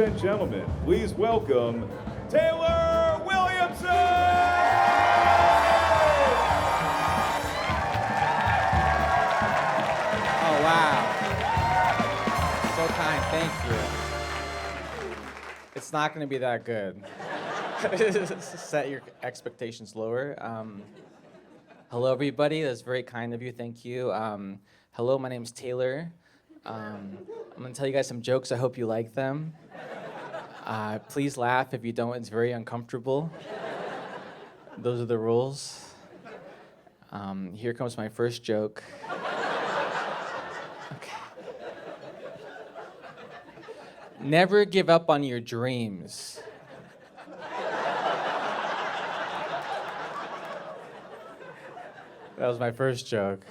and gentlemen, please welcome Taylor Williamson! Oh, wow. So kind, thank you. It's not going to be that good. Set your expectations lower. Hello, everybody. That's very kind of you. Thank you. Hello, my name's Taylor. I'm going to tell you guys some jokes. I hope you like them. Please laugh. If you don't, it's very uncomfortable. Those are the rules. Here comes my first joke. Okay. Never give up on your dreams. That was my first joke.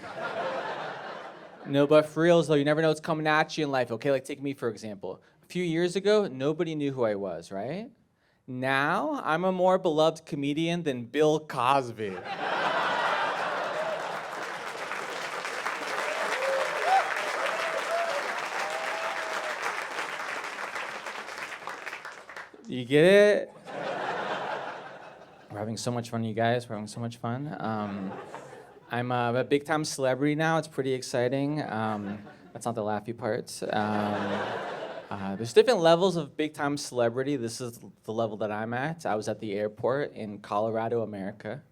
No, but for reals though, you never know what's coming at you in life, okay? Like take me for example. A few years ago, nobody knew who I was, right? Now, I'm a more beloved comedian than Bill Cosby. You get it? We're having so much fun, you guys. We're having so much fun. I'm a big-time celebrity now. It's pretty exciting. That's not the laughy part. There's different levels of big-time celebrity. This is the level that I'm at. I was at the airport in Colorado, America.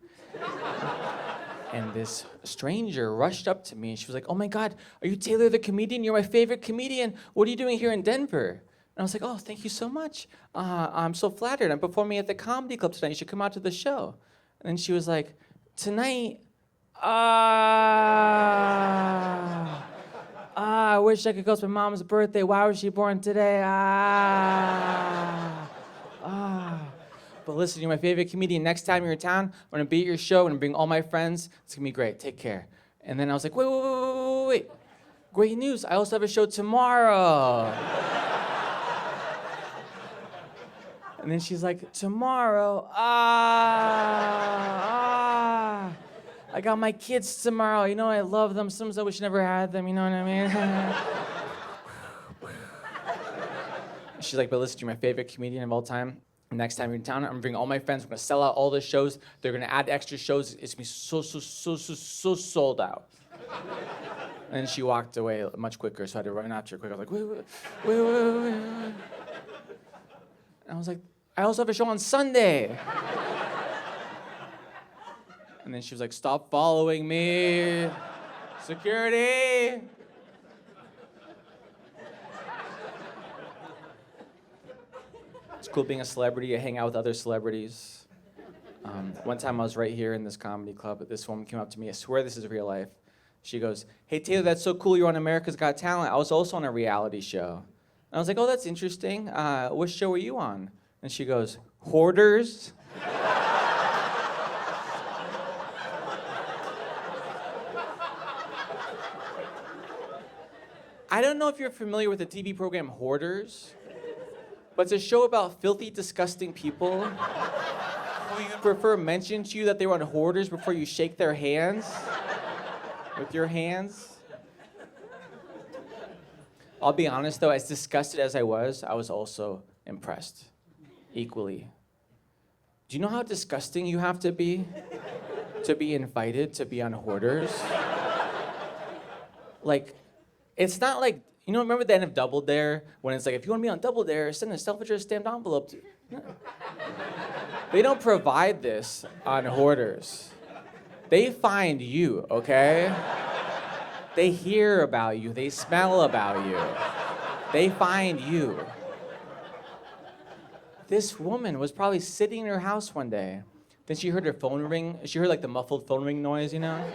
And this stranger rushed up to me and she was like, "Oh my God, are you Taylor the comedian? You're my favorite comedian. What are you doing here in Denver?" And I was like, "Oh, thank you so much. I'm so flattered. I'm performing at the comedy club tonight. You should come out to the show." And then she was like, "Tonight? I wish I could go to my mom's birthday. Why was she born today? But listen, you're my favorite comedian. Next time you're in town, I'm gonna be at your show. I'm gonna bring all my friends. It's gonna be great. Take care." And then I was like, wait. Great news. I also have a show tomorrow. And then she's like, "Tomorrow? I got my kids tomorrow. You know, I love them. Sometimes I wish I never had them. You know what I mean?" She's like, "But listen, you're my favorite comedian of all time. Next time you're in town, I'm gonna bring all my friends. We're gonna sell out all the shows. They're gonna add extra shows. It's gonna be so sold out." And then she walked away much quicker, so I had to run after her quick. I was like, wait. And I was like, "I also have a show on Sunday." And then she was like, "Stop following me. Security." It's cool being a celebrity. I hang out with other celebrities. One time I was right here in this comedy club. This woman came up to me. I swear this is real life. She goes, "Hey, Taylor, that's so cool. You're on America's Got Talent. I was also on a reality show." And I was like, "Oh, that's interesting. What show were you on?" And she goes, "Hoarders." I don't know if you're familiar with the TV program Hoarders, but it's a show about filthy, disgusting people who you prefer mention to you that they were on Hoarders before you shake their hands with your hands. I'll be honest though, as disgusted as I was also impressed, equally. Do you know how disgusting you have to be invited to be on Hoarders? Like, it's not like, you know, remember the end of Double Dare? When it's like, if you want to be on Double Dare, send a self-addressed stamped envelope to... No. They don't provide this on Hoarders. They find you, okay? They hear about you. They smell about you. They find you. This woman was probably sitting in her house one day. Then she heard her phone ring. She heard like the muffled phone ring noise, you know?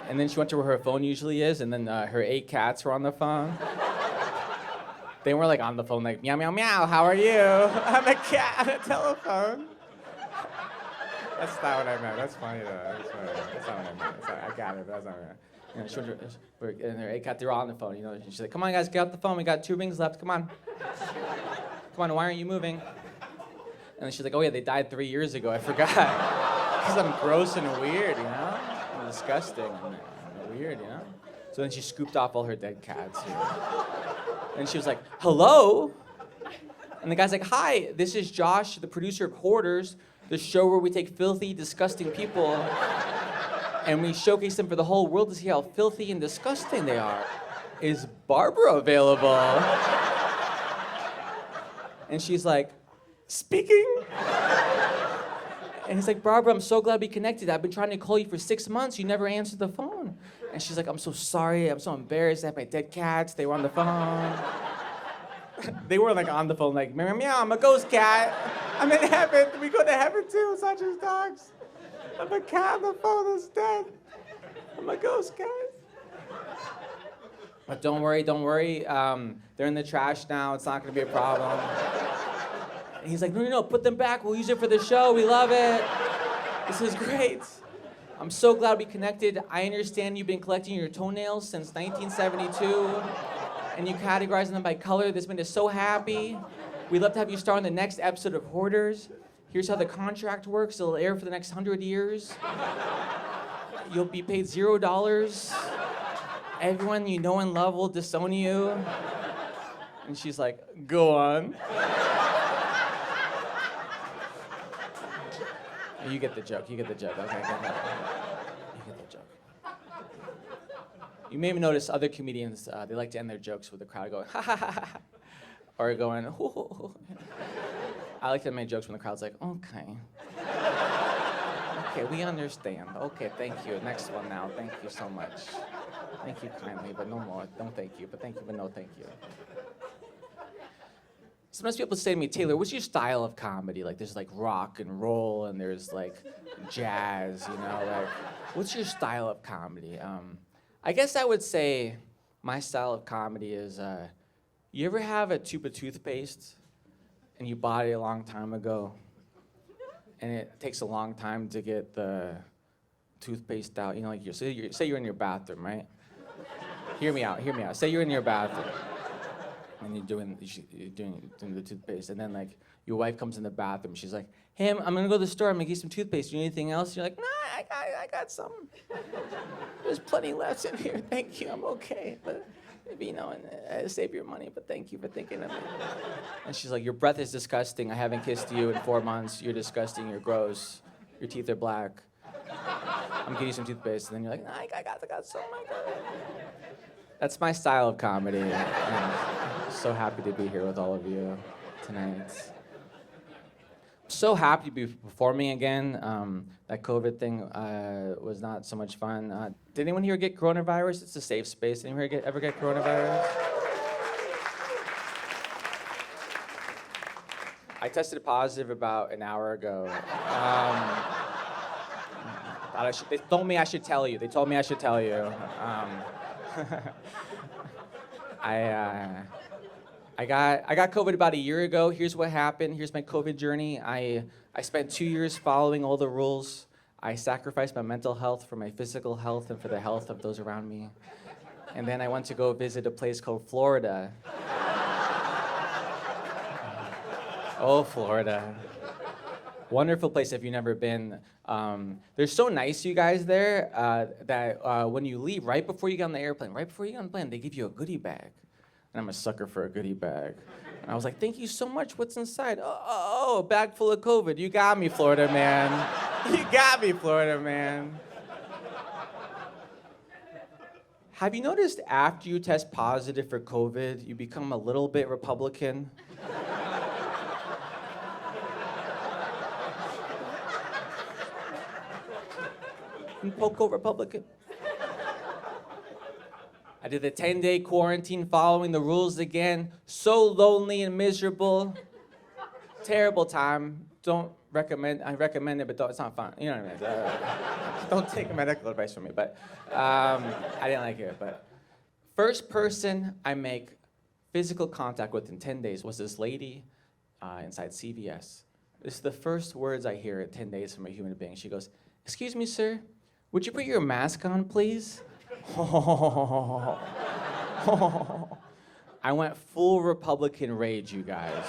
And then she went to where her phone usually is, and then her 8 cats were on the phone. They were like on the phone like, "Meow, meow, meow, how are you? I'm a cat on a telephone." That's not what I meant. That's funny though. That's not what I meant. I got it, but that's not what I meant. You know, she went to, and her 8 cats, they were all on the phone, you know. She's like, "Come on guys, get off the phone. We got 2 rings left, come on. Come on, why aren't you moving?" And then she's like, "Oh yeah, they died 3 years ago, I forgot." Because I'm gross and weird, you know? I'm disgusting and weird, you know? So then she scooped off all her dead cats. And she was like, hello? And the guy's like, hi, this is Josh, the producer of Hoarders, the show where we take filthy, disgusting people and we showcase them for the whole world to see how filthy and disgusting they are. Is Barbara available? And she's like, speaking? And he's like, Barbara, I'm so glad we connected. I've been trying to call you for 6 months. You never answered the phone. And she's like, I'm so sorry. I'm so embarrassed. I have my dead cats. They were on the phone. They were like on the phone like, meow, meow, I'm a ghost cat. I'm in heaven. We go to heaven too. It's not just dogs. I'm a cat on the phone that's dead. I'm a ghost cat. But don't worry. They're in the trash now. It's not going to be a problem. And he's like, no, put them back. We'll use it for the show. We love it. This is great. I'm so glad we connected. I understand you've been collecting your toenails since 1972, and you categorize them by color. This made us so happy. We'd love to have you star in the next episode of Hoarders. Here's how the contract works. It'll air for the next 100 years. You'll be paid $0. Everyone you know and love will disown you. And she's like, go on. You get the joke. Okay, go ahead. You get the joke. You may have noticed other comedians, they like to end their jokes with the crowd going, ha ha ha ha, or going, hoo hoo hoo. I like to end my jokes when the crowd's like, okay. Okay, we understand. Okay, thank you. Next one now. Thank you so much. Thank you kindly, but no more. Don't thank you, but thank you, but no thank you. Sometimes people say to me, Taylor, what's your style of comedy? Like, there's like rock and roll, and there's like jazz, you know? Like, what's your style of comedy? I guess I would say my style of comedy is, you ever have a tube of toothpaste, and you bought it a long time ago, and it takes a long time to get the toothpaste out? You know, like say you're in your bathroom, right? Hear me out. Say you're in your bathroom. And you're doing the toothpaste, and then like your wife comes in the bathroom. She's like, "Hey, I'm gonna go to the store. I'm gonna get some toothpaste. Do you need anything else?" You're like, "Nah, I got some. There's plenty left in here. Thank you. I'm okay. But maybe save your money. But thank you for thinking of me." And she's like, "Your breath is disgusting. I haven't kissed you in 4 months. You're disgusting. You're gross. Your teeth are black. I'm getting you some toothpaste." And then you're like, "Nah, I got some. I got it." That's my style of comedy. And I'm so happy to be here with all of you tonight. I'm so happy to be performing again. That COVID thing was not so much fun. Did anyone here get coronavirus? It's a safe space. Anyone here ever get coronavirus? I tested positive about an hour ago. They told me I should tell you. I got COVID about a year ago. Here's what happened. Here's my COVID journey. I spent 2 years following all the rules. I sacrificed my mental health for my physical health and for the health of those around me. And then I went to go visit a place called Florida. Oh, Florida. Wonderful place if you've never been. They're so nice, you guys there, that when you leave, right before you get on the airplane, they give you a goodie bag. And I'm a sucker for a goodie bag. And I was like, thank you so much. What's inside? Oh, a bag full of COVID. You got me, Florida man. You got me, Florida man. Have you noticed after you test positive for COVID, you become a little bit Republican? Poco Republican. I did the 10-day quarantine following the rules again. So lonely and miserable. Terrible time. Don't recommend. I recommend it, but it's not fun. You know what I mean? Don't take medical advice from me. But I didn't like it. But first person I make physical contact with in 10 days was this lady inside CVS. This is the first words I hear in 10 days from a human being. She goes, "Excuse me, sir. Would you put your mask on, please?" I went full Republican rage, you guys.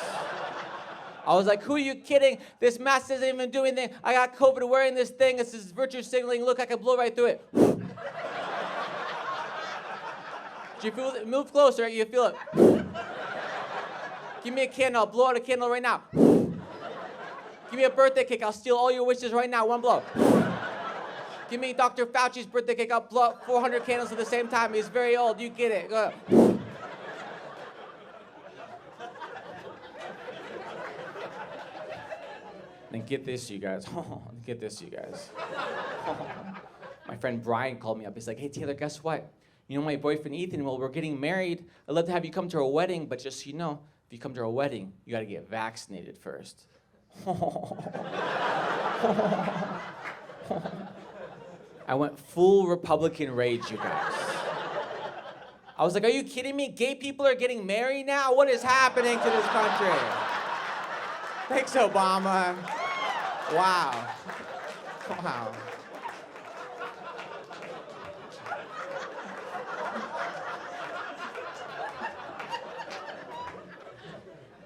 I was like, who are you kidding? This mask doesn't even do anything. I got COVID wearing this thing. This is virtue signaling. Look, I can blow right through it. Do you feel it? Move closer, you feel it. Give me a candle, I'll blow out a candle right now. Give me a birthday cake, I'll steal all your wishes right now, one blow. Give me Dr. Fauci's birthday cake, I'll blow up 400 candles at the same time. He's very old, you get it. Go. Then get this, you guys. Get this, you guys. My friend Brian called me up. He's like, hey, Taylor, guess what? You know my boyfriend Ethan, well, we're getting married. I'd love to have you come to our wedding, but just so you know, if you come to our wedding, you gotta get vaccinated first. I went full Republican rage, you guys. I was like, are you kidding me? Gay people are getting married now? What is happening to this country? Thanks, Obama. Wow. Wow.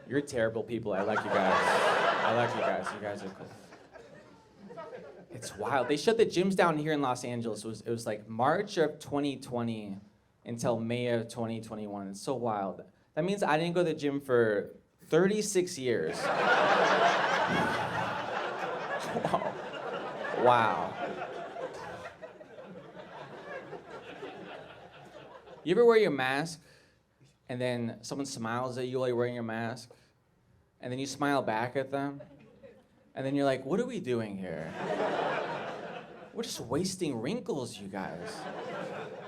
You're terrible people. I like you guys. I like you guys. You guys are cool. It's wild. They shut the gyms down here in Los Angeles. It was like March of 2020 until May of 2021. It's so wild. That means I didn't go to the gym for 36 years. Wow. You ever wear your mask and then someone smiles at you while you're wearing your mask and then you smile back at them and then you're like, what are we doing here? We're just wasting wrinkles, you guys.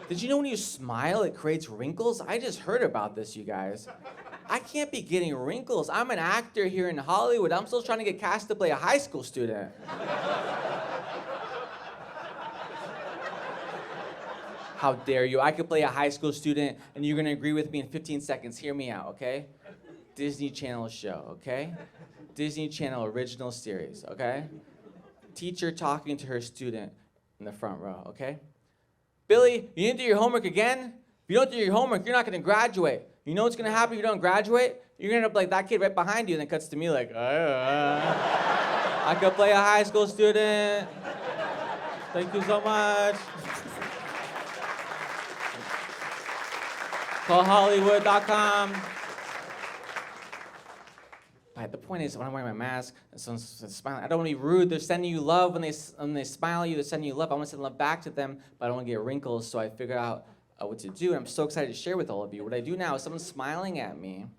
Did you know when you smile, it creates wrinkles? I just heard about this, you guys. I can't be getting wrinkles. I'm an actor here in Hollywood. I'm still trying to get cast to play a high school student. How dare you? I could play a high school student and you're gonna agree with me in 15 seconds. Hear me out, okay? Disney Channel show, okay? Disney Channel original series, okay? Teacher talking to her student in the front row, okay? Billy, you didn't do your homework again? If you don't do your homework, you're not gonna graduate. You know what's gonna happen if you don't graduate? You're gonna end up like that kid right behind you, and then cuts to me like, I could play a high school student. Thank you so much. Call Hollywood.com. But the point is, when I'm wearing my mask, and someone's smiling, I don't want to be rude. They're sending you love when they smile at you. They're sending you love. I want to send love back to them, but I don't want to get wrinkles. So I figure out what to do, and I'm so excited to share with all of you. What I do now is someone's smiling at me, and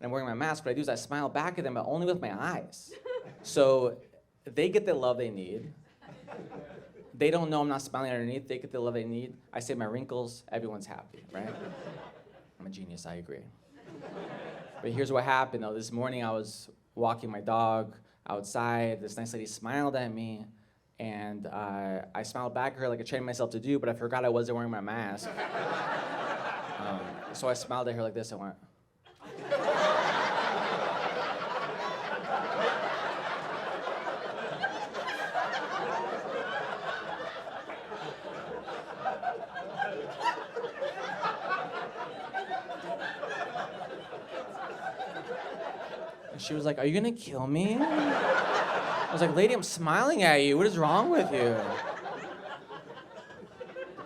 I'm wearing my mask. What I do is I smile back at them, but only with my eyes. So they get the love they need. They don't know I'm not smiling underneath. They get the love they need. I say my wrinkles. Everyone's happy, right? I'm a genius. I agree. But here's what happened, though. This morning I was walking my dog outside. This nice lady smiled at me, and I smiled back at her like I trained myself to do, but I forgot I wasn't wearing my mask. So I smiled at her like this. I went. And she was like, are you gonna kill me? I was like, lady, I'm smiling at you. What is wrong with you?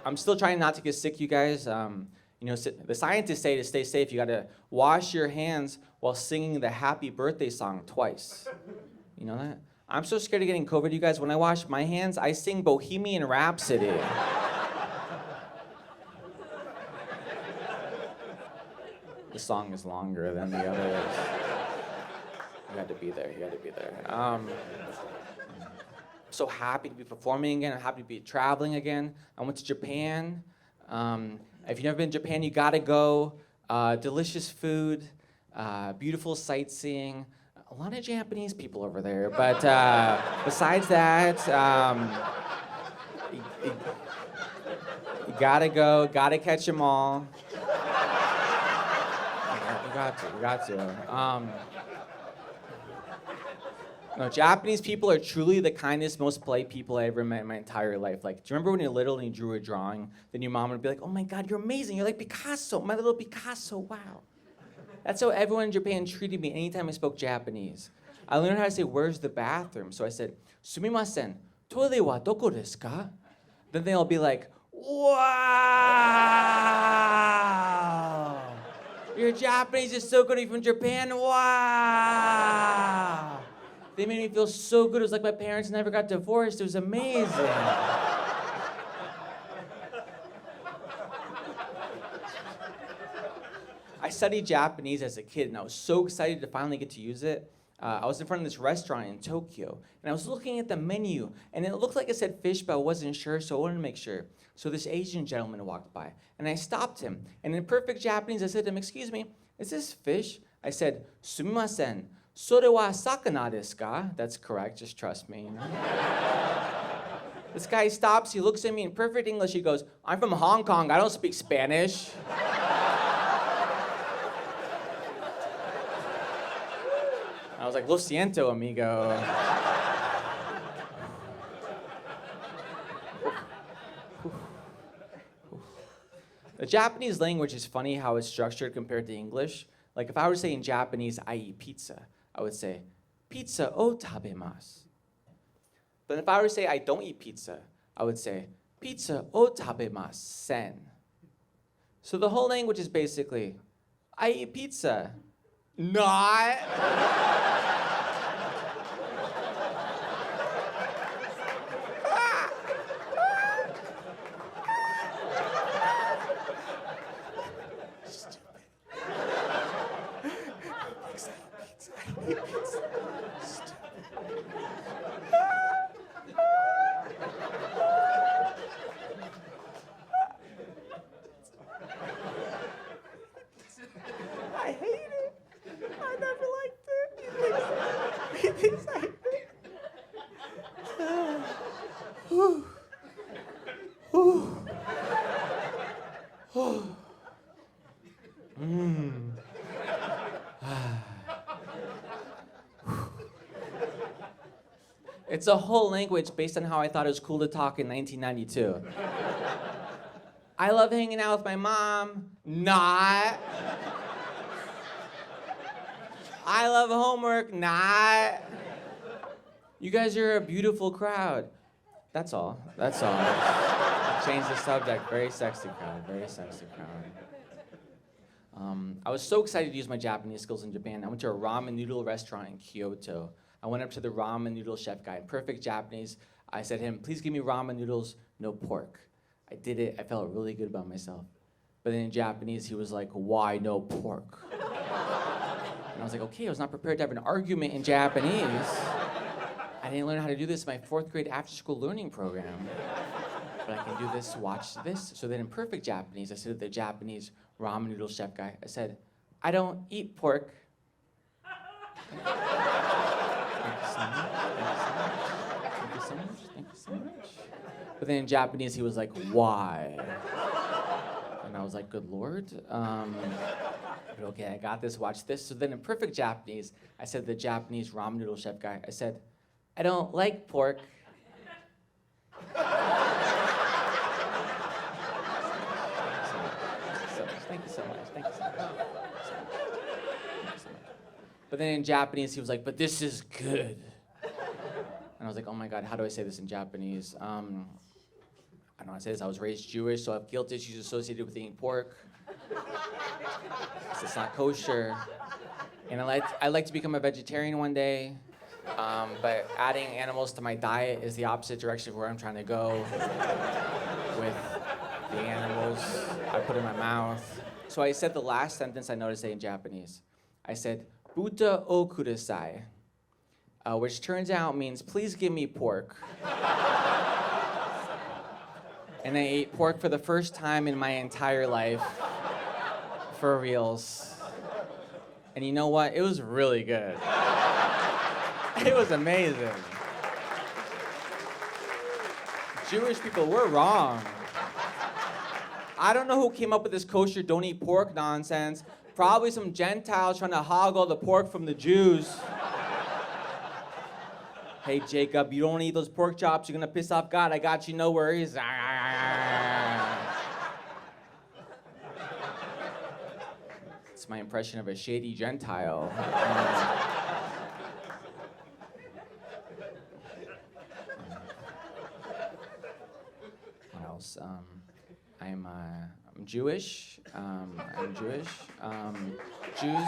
I'm still trying not to get sick, you guys. You know, the scientists say to stay safe, you gotta wash your hands while singing the happy birthday song twice. You know that? I'm so scared of getting COVID, you guys. When I wash my hands, I sing Bohemian Rhapsody. The song is longer than the others. You had to be there. You had to be there. I'm so happy to be performing again. I'm happy to be traveling again. I went to Japan. If you've never been to Japan, you gotta go. Delicious food, beautiful sightseeing. A lot of Japanese people over there. But besides that, you gotta go. Gotta catch them all. You got to. No, Japanese people are truly the kindest, most polite people I ever met in my entire life. Like, do you remember when you're little and you drew a drawing? Then your mom would be like, oh my God, you're amazing. You're like Picasso, my little Picasso, wow. That's how everyone in Japan treated me anytime I spoke Japanese. I learned how to say, where's the bathroom? So I said, sumimasen, toilet wa doko desu ka? Then they'll be like, wow. Your Japanese is so good. Are you from Japan? Wow. They made me feel so good. It was like my parents never got divorced. It was amazing. I studied Japanese as a kid, and I was so excited to finally get to use it. I was in front of this restaurant in Tokyo, and I was looking at the menu, and it looked like it said fish, but I wasn't sure, so I wanted to make sure. So this Asian gentleman walked by, and I stopped him. And in perfect Japanese, I said to him, "Excuse me, is this fish?" I said, "Sumimasen, sore wa sakana desu ka?" That's correct, just trust me. This guy stops, he looks at me in perfect English, he goes, "I'm from Hong Kong, I don't speak Spanish." I was like, "Lo siento, amigo." The Japanese language is funny how it's structured compared to English. Like if I were to say in Japanese, I eat pizza, I would say, "Pizza o tabemasu." But if I were to say I don't eat pizza, I would say, "Pizza o tabemasen." So the whole language is basically, I eat pizza, not. I hate it. I never liked it. He thinks I hate It's a whole language based on how I thought it was cool to talk in 1992. I love hanging out with my mom, not. I love homework, not. You guys are a beautiful crowd. That's all. That's all. Change the subject. Very sexy crowd. Very sexy crowd. I was so excited to use my Japanese skills in Japan. I went to a ramen noodle restaurant in Kyoto. I went up to the ramen noodle chef guy in perfect Japanese. I said to him, "Please give me ramen noodles, no pork." I did it. I felt really good about myself. But then in Japanese, he was like, "Why no pork?" And I was like, okay, I was not prepared to have an argument in Japanese. I didn't learn how to do this in my 4th grade after-school learning program. But I can do this, watch this. So then in perfect Japanese, I said to the Japanese ramen noodle chef guy, I said, "I don't eat pork." Thank you so much. Thank you so much. Thank you so much. But then in Japanese, he was like, "Why?" And I was like, "Good Lord." Okay, I got this, watch this. So then in perfect Japanese, I said to the Japanese ramen noodle chef guy, I said, "I don't like pork." Thank you so much. Thank you so much. But then in Japanese, he was like, "But this is good." And I was like, oh my God, how do I say this in Japanese? I don't know how to say this. I was raised Jewish, so I have guilt issues associated with eating pork. It's not kosher. And I'd like to become a vegetarian one day, but adding animals to my diet is the opposite direction of where I'm trying to go with the animals I put in my mouth. So I said the last sentence I know to say in Japanese. I said, "Buta o kudasai," which turns out means, "Please give me pork." And I ate pork for the first time in my entire life. For reals. And you know what? It was really good. It was amazing. Jewish people, we're wrong. I don't know who came up with this kosher don't eat pork nonsense. Probably some Gentiles trying to hog all the pork from the Jews. "Hey, Jacob, you don't eat those pork chops, you're gonna piss off God. I got you, no worries." It's my impression of a shady Gentile. What else? I'm I'm Jewish. Jews,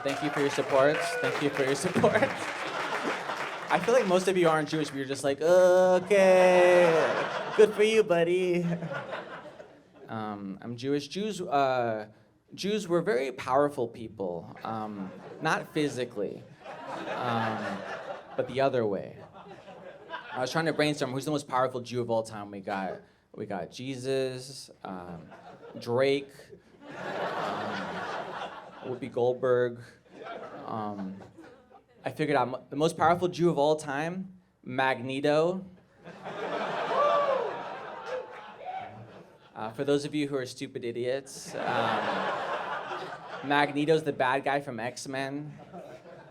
thank you for your support. Thank you for your support. I feel like most of you aren't Jewish, but you're just like, okay, good for you, buddy. I'm Jewish. Jews were very powerful people, not physically, but the other way. I was trying to brainstorm who's the most powerful Jew of all time. We got Jesus, Drake, Whoopi Goldberg. I figured out the most powerful Jew of all time, Magneto. For those of you who are stupid idiots, Magneto's the bad guy from X-Men.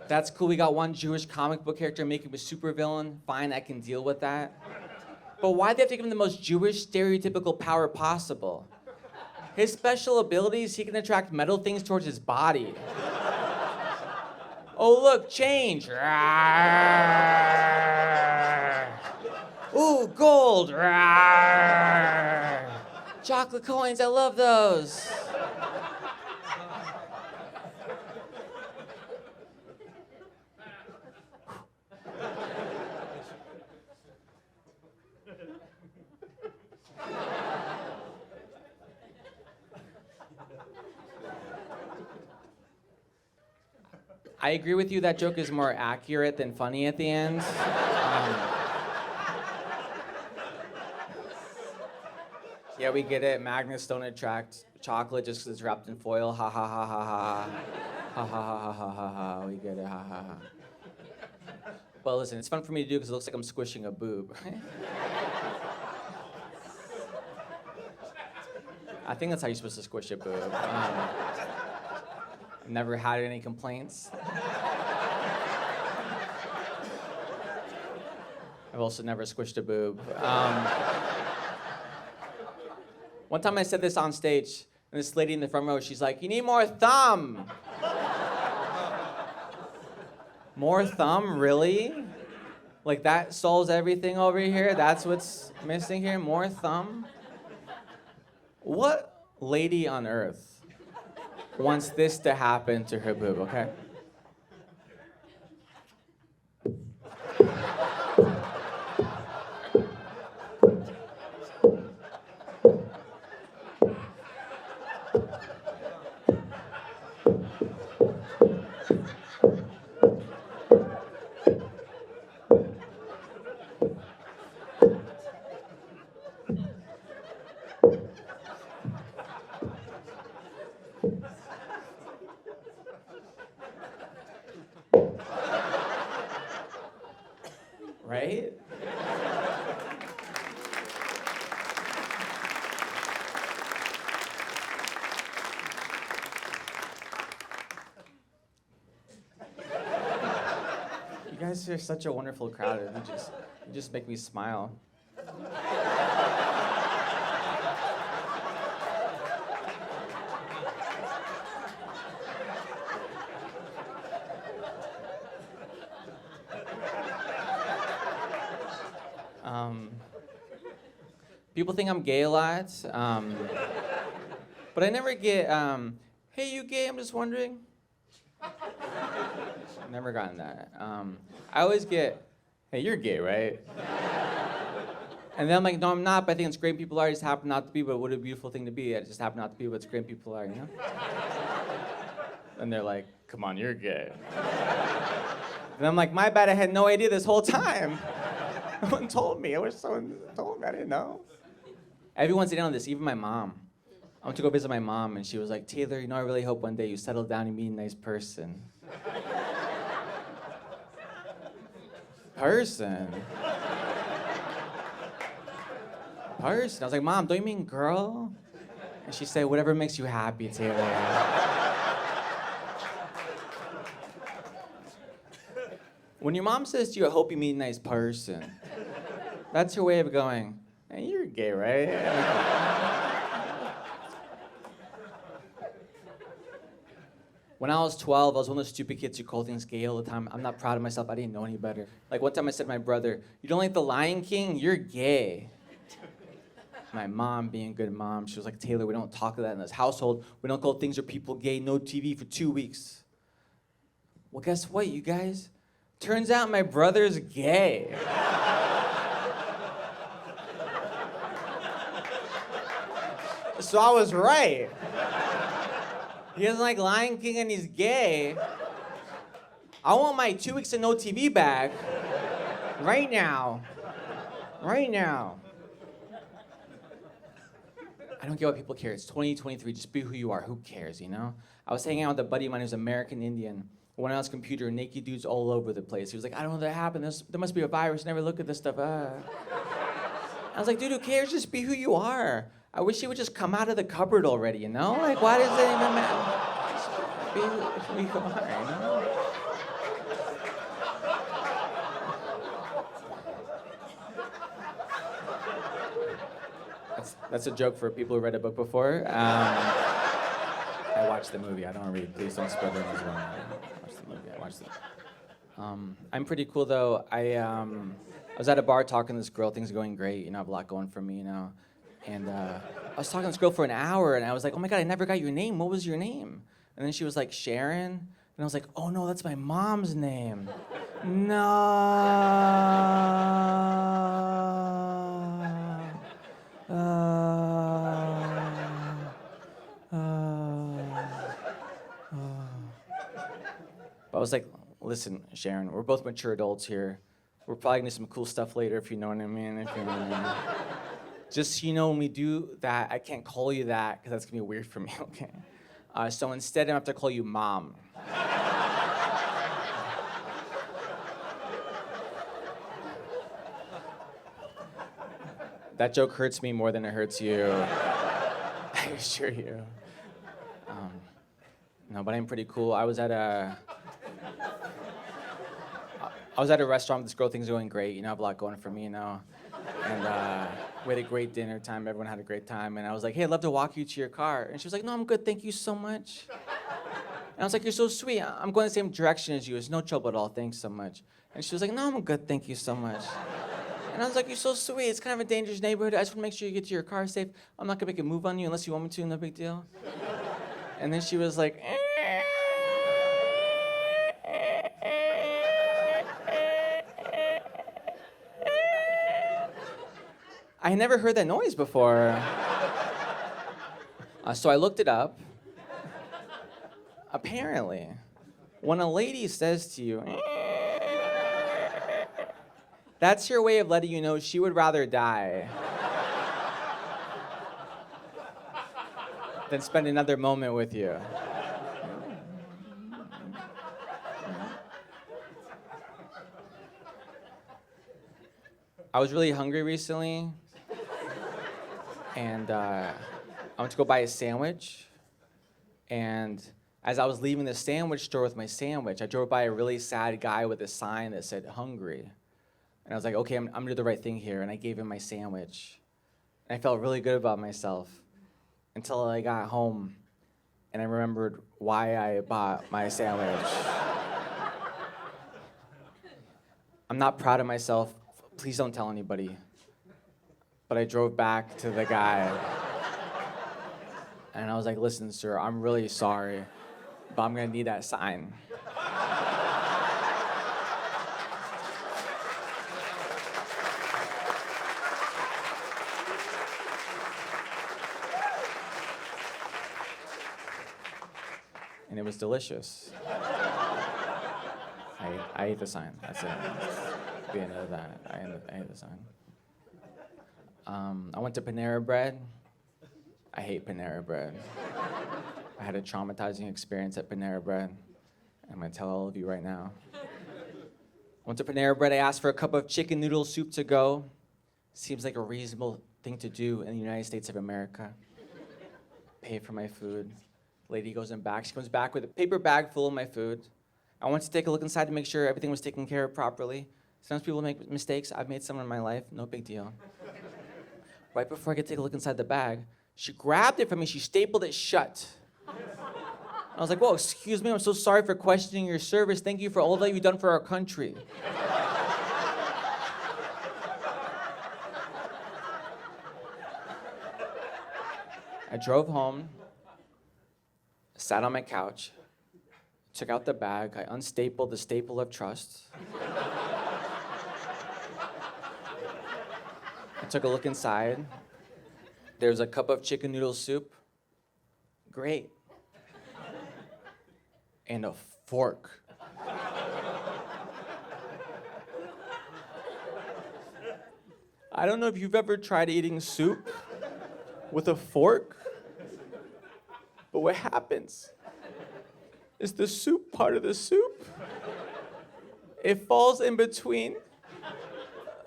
That's cool. We got one Jewish comic book character, make him a supervillain. Fine, I can deal with that. But why do they have to give him the most Jewish stereotypical power possible? His special abilities, he can attract metal things towards his body. Oh, look, change. Ooh, gold. Chocolate coins, I love those. I agree with you, that joke is more accurate than funny at the end. Yeah, we get it. Magnets don't attract chocolate just because it's wrapped in foil. Ha ha ha ha ha. Ha ha ha ha ha ha ha. We get it. Ha ha ha. Well, listen, it's fun for me to do because it looks like I'm squishing a boob. I think that's how you're supposed to squish a boob. Never had any complaints. I've also never squished a boob. One time I said this on stage, and this lady in the front row, she's like, "You need more thumb." More thumb, really? Like that solves everything over here? That's what's missing here? More thumb? What lady on earth wants this to happen to her boob, okay? Right? You guys are such a wonderful crowd. You just make me smile. People think I'm gay a lot, but I never get, "Hey, you gay? I'm just wondering." Never gotten that. I always get, "Hey, you're gay, right?" And then I'm like, "No, I'm not, but I think it's great people are. I just happen not to be, but what a beautiful thing to be. I just happen not to be, but it's great people are, you know?" And they're like, "Come on, you're gay." And I'm like, "My bad, I had no idea this whole time. No one told me. I wish someone told me. I didn't know." Everyone's in on this, even my mom. I went to go visit my mom, and she was like, "Taylor, you know, I really hope one day you settle down and meet a nice person." Person? Person? I was like, "Mom, don't you mean girl?" And she said, "Whatever makes you happy, Taylor." When your mom says to you, "I hope you meet a nice person," that's her way of going, "Hey, you're gay, right?" When I was 12, I was one of those stupid kids who called things gay all the time. I'm not proud of myself. I didn't know any better. Like one time I said to my brother, "You don't like The Lion King? You're gay." My mom being a good mom, she was like, Taylor, we don't talk of that in this household. We don't call things or people gay, no TV for 2 weeks. Well, guess what, you guys? Turns out my brother's gay. So I was right. He doesn't like Lion King and he's gay. I want my 2 weeks of no TV back. Right now. Right now. I don't get why people care. It's 2023. Just be who you are. Who cares, you know? I was hanging out with a buddy of mine who's American Indian. Went on his computer, naked dudes all over the place. He was like, I don't know that happened. There must be a virus. Never look at this stuff. I was like, dude, who cares? Just be who you are. I wish he would just come out of the cupboard already, you know? Like, why does it even matter? Just be who you are, you know? That's a joke for people who read a book before. I watched the movie. I don't read. Please don't spread rumors around. I watched the movie. I watched it. I'm pretty cool though. I was at a bar talking to this girl. Things are going great. You know, I have a lot going for me. You know, and I was talking to this girl for an hour, and I was like, "Oh my God, I never got your name. What was your name?" And then she was like, "Sharon." And I was like, "Oh no, that's my mom's name." But I was like, listen, Sharon, we're both mature adults here. We're probably gonna do some cool stuff later, if you know what I mean. If you know what I mean. Just so you know, when we do that, I can't call you that because that's gonna be weird for me, okay? So instead, I have to call you Mom. That joke hurts me more than it hurts you. I assure you. No, but I'm pretty cool. I was at a restaurant with this girl. Things are going great. You know, I have a lot going for me, you know. And we had a great dinner time. Everyone had a great time. And I was like, hey, I'd love to walk you to your car. And she was like, no, I'm good. Thank you so much. And I was like, you're so sweet. I'm going the same direction as you. It's no trouble at all. Thanks so much. And she was like, no, I'm good. Thank you so much. And I was like, you're so sweet. It's kind of a dangerous neighborhood. I just want to make sure you get to your car safe. I'm not going to make a move on you unless you want me to. No big deal. And then she was like, I had never heard that noise before. So I looked it up. Apparently, when a lady says to you, that's your way of letting you know she would rather die than spend another moment with you. I was really hungry recently, and I went to go buy a sandwich, and as I was leaving the sandwich store with my sandwich, I drove by a really sad guy with a sign that said hungry. And I was like, okay, I'm gonna do the right thing here, and I gave him my sandwich. And I felt really good about myself until I got home and I remembered why I bought my sandwich. I'm not proud of myself. Please don't tell anybody. But I drove back to the guy and I was like, listen, sir, I'm really sorry, but I'm gonna need that sign. And it was delicious. I ate the sign. That's it. At the end of that, I ate the sign. I went to Panera Bread. I hate Panera Bread. I had a traumatizing experience at Panera Bread. I'm gonna tell all of you right now. Went to Panera Bread. I asked for a cup of chicken noodle soup to go. Seems like a reasonable thing to do in the United States of America. Pay for my food. Lady goes in back. She comes back with a paper bag full of my food. I went to take a look inside to make sure everything was taken care of properly. Sometimes people make mistakes. I've made some in my life. No big deal. Right before I could take a look inside the bag, she grabbed it from me. She stapled it shut. I was like, whoa, excuse me. I'm so sorry for questioning your service. Thank you for all that you've done for our country. I drove home, sat on my couch, took out the bag, I unstapled the staple of trust. I took a look inside. There's a cup of chicken noodle soup. Great. And a fork. I don't know if you've ever tried eating soup with a fork, but what happens is the soup part of the soup, it falls in between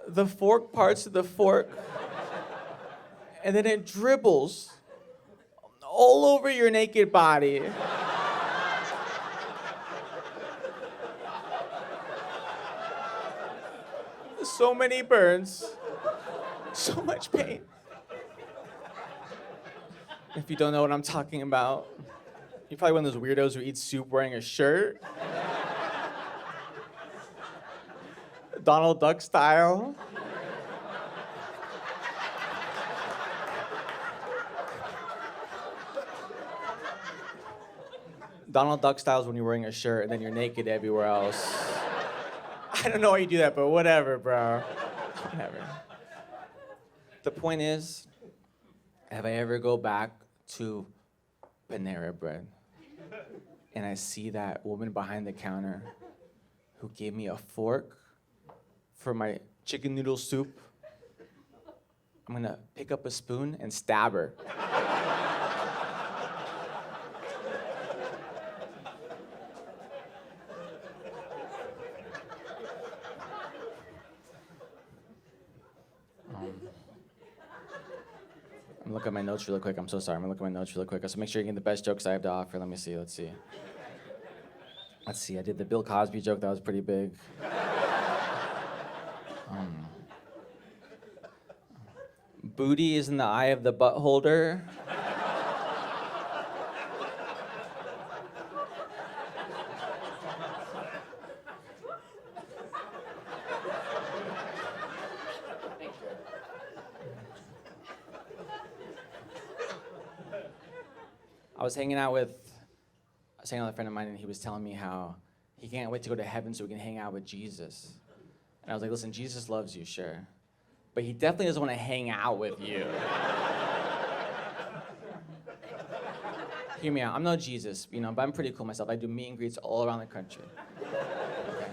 the fork parts of the fork, and then it dribbles all over your naked body. So many burns, so much pain. If you don't know what I'm talking about, you're probably one of those weirdos who eats soup wearing a shirt. Donald Duck style. Donald Duck style is when you're wearing a shirt and then you're naked everywhere else. I don't know why you do that, but whatever, bro. Whatever. The point is, if I ever go back to Panera Bread and I see that woman behind the counter who gave me a fork for my chicken noodle soup, I'm gonna pick up a spoon and stab her. I'm gonna look at my notes really quick. I'm so sorry. I'm gonna look at my notes really quick. So make sure you're getting the best jokes I have to offer. Let me see. Let's see. I did the Bill Cosby joke. That was pretty big. Booty is in the eye of the butt holder. I was hanging out with a friend of mine, and he was telling me how he can't wait to go to heaven so he can hang out with Jesus. And I was like, listen, Jesus loves you, sure, but he definitely doesn't want to hang out with you. Hear me out. I'm no Jesus, but I'm pretty cool myself. I do meet and greets all around the country. Okay.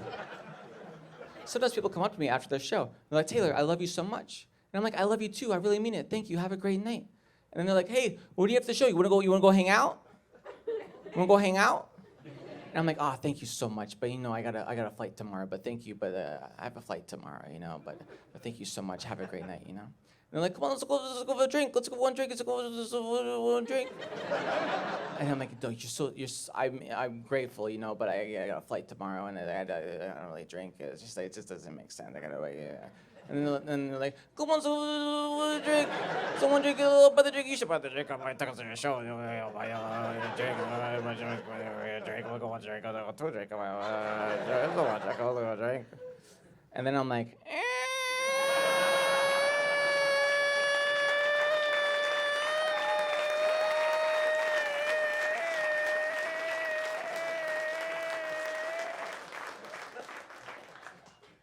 Sometimes people come up to me after their show. They're like, Taylor, I love you so much. And I'm like, I love you too. I really mean it. Thank you. Have a great night. And then they're like, hey, what do you have to show? You wanna go hang out? You wanna go hang out? And I'm like, oh, thank you so much. But I got a flight tomorrow. But thank you. But I have a flight tomorrow, But thank you so much. Have a great night, And they're like, come on, let's go for a drink. Let's go for one drink. Let's go for one drink. And I'm like, no, I'm grateful, But I got a flight tomorrow, and I don't really drink. It just doesn't make sense. I gotta wait. Yeah. And they're like, come on, someone drink. Someone drink a little bit of drink. You should buy the drink on my tickets on your show. Drink, we'll go one drink, I'll go two drink, I'll go drink. And then I'm like,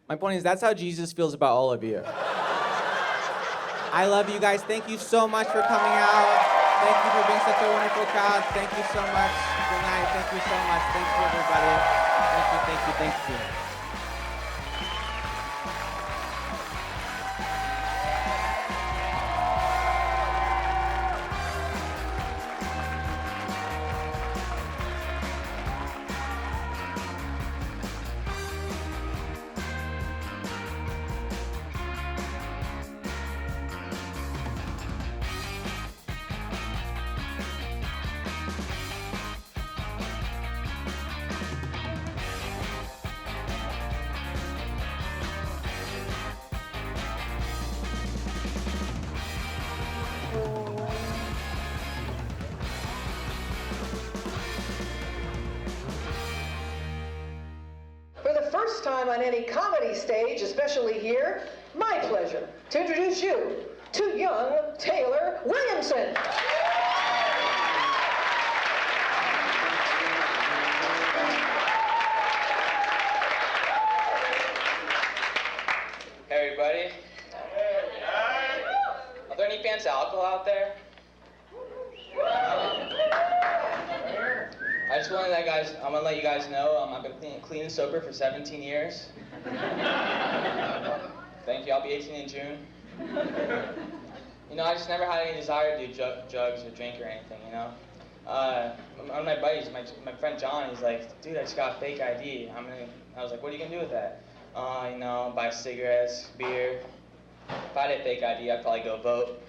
My point is, that's how Jesus feels about all of you. I love you guys. Thank you so much for coming out. Thank you for being such a wonderful crowd. Thank you so much. Good night. Thank you so much. Thank you, everybody. Thank you. First time on any comedy stage, especially here, my pleasure to introduce you to young Taylor Williamson. alcohol out there? I just wanted I'm gonna let you guys know I've been clean and sober for 17 years. Thank you, I'll be 18 in June. You know, I just never had any desire to do drugs or drink or anything, you know? One of my buddies, my friend John, he's like, dude, I just got a fake ID. I was like, what are you gonna do with that? You know, buy cigarettes, beer. If I had a fake ID, I'd probably go vote.